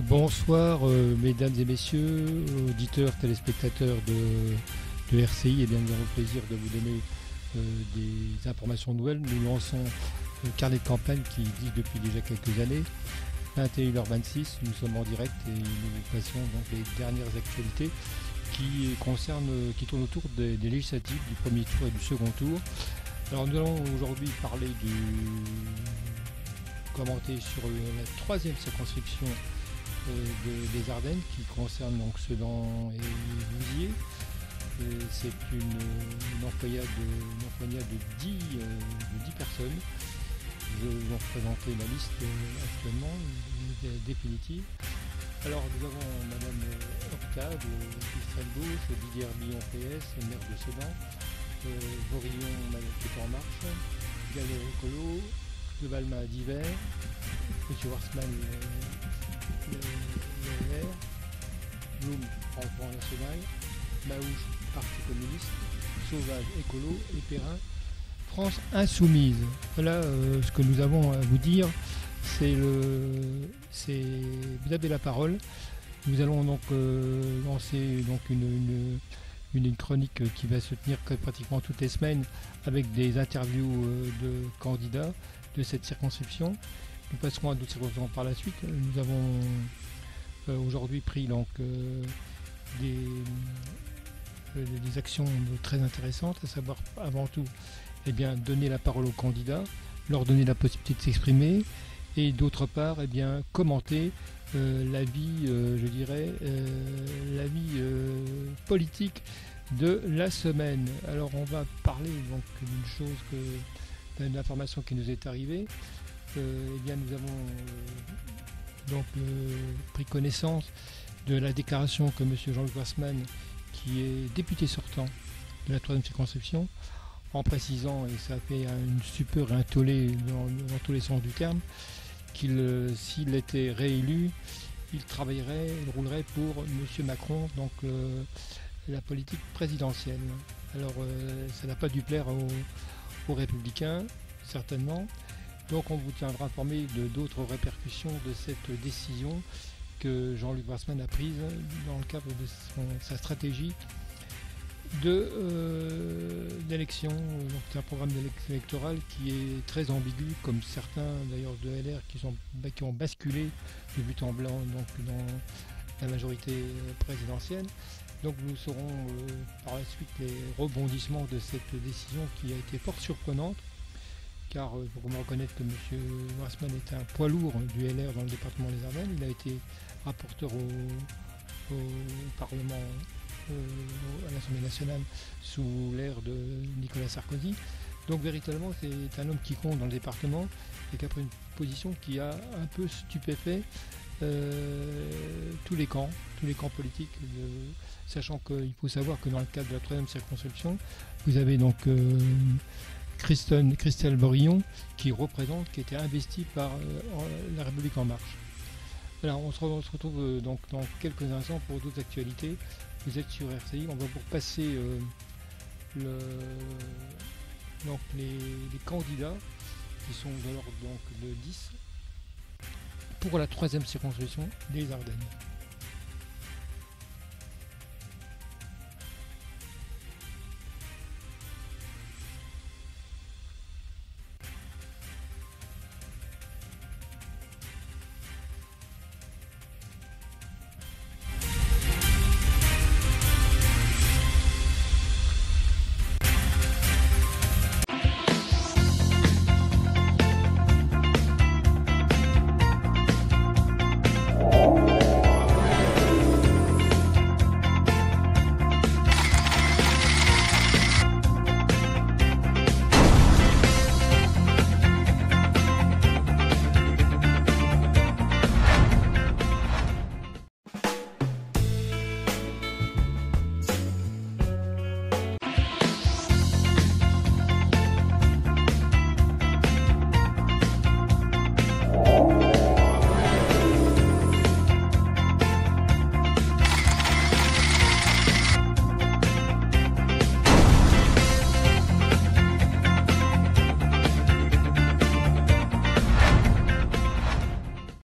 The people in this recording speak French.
Bonsoir mesdames et messieurs, auditeurs, téléspectateurs de RCI. Et bien, nous avons le plaisir de vous donner des informations nouvelles. Nous lançons le carnet de campagne qui existe depuis déjà quelques années. 21h26, nous sommes en direct et nous vous passons donc les dernières actualités qui tournent autour des législatives du premier tour et du second tour. Alors nous allons aujourd'hui commenter sur la troisième circonscription des Ardennes qui concerne donc Sedan et Vouziers. C'est une employade de 10 personnes. Je vais vous présenter la liste actuellement définitive. Alors nous avons Madame Octave, Christelle Gauche, Didier Herbillon PS, maire de Sedan, Vorillon qui est en marche, Gallo Écolo, de Balma d'hiver, M. Warsman le LR, Blum Front National, Maouche Parti communiste, Sauvage Écolo et Perrin France Insoumise. Voilà ce que nous avons à vous dire. Vous avez la parole. Nous allons donc lancer donc une chronique qui va se tenir pratiquement toutes les semaines avec des interviews de candidats de cette circonscription. Nous passerons à d'autres circonscriptions par la suite. Nous avons aujourd'hui pris donc des actions très intéressantes, à savoir avant tout donner la parole aux candidats, leur donner la possibilité de s'exprimer et d'autre part commenter la vie politique de la semaine. Alors on va parler donc d'une information qui nous est arrivée. Nous avons pris connaissance de la déclaration que M. Jean-Luc Warsman, qui est député sortant de la 3e circonscription, en précisant, et ça fait une super et un tollé dans tous les sens du terme, s'il était réélu, il roulerait pour M. Macron, donc la politique présidentielle. Alors ça n'a pas dû plaire aux Républicains, certainement. Donc on vous tiendra informé d'autres répercussions de cette décision que Jean-Luc Warsman a prise dans le cadre de sa stratégie d'élection. Donc c'est un programme électoral qui est très ambigu, comme certains d'ailleurs de LR qui ont basculé de but en blanc donc dans la majorité présidentielle. Donc nous saurons par la suite les rebondissements de cette décision qui a été fort surprenante, car il faut vraiment reconnaître que M. Warsman est un poids lourd du LR dans le département des Ardennes. Il a été rapporteur au Parlement, à l'Assemblée nationale, sous l'ère de Nicolas Sarkozy. Donc véritablement c'est un homme qui compte dans le département et qui a pris une position qui a un peu stupéfait tous les camps politiques, sachant qu'il faut savoir que dans le cadre de la 3e circonscription, vous avez donc Christelle Vorillon qui était investie par la République en marche. Alors on se retrouve donc dans quelques instants pour d'autres actualités. Vous êtes sur RCI, on va vous passer les candidats qui sont de l'ordre de 10 pour la 3e circonscription des Ardennes.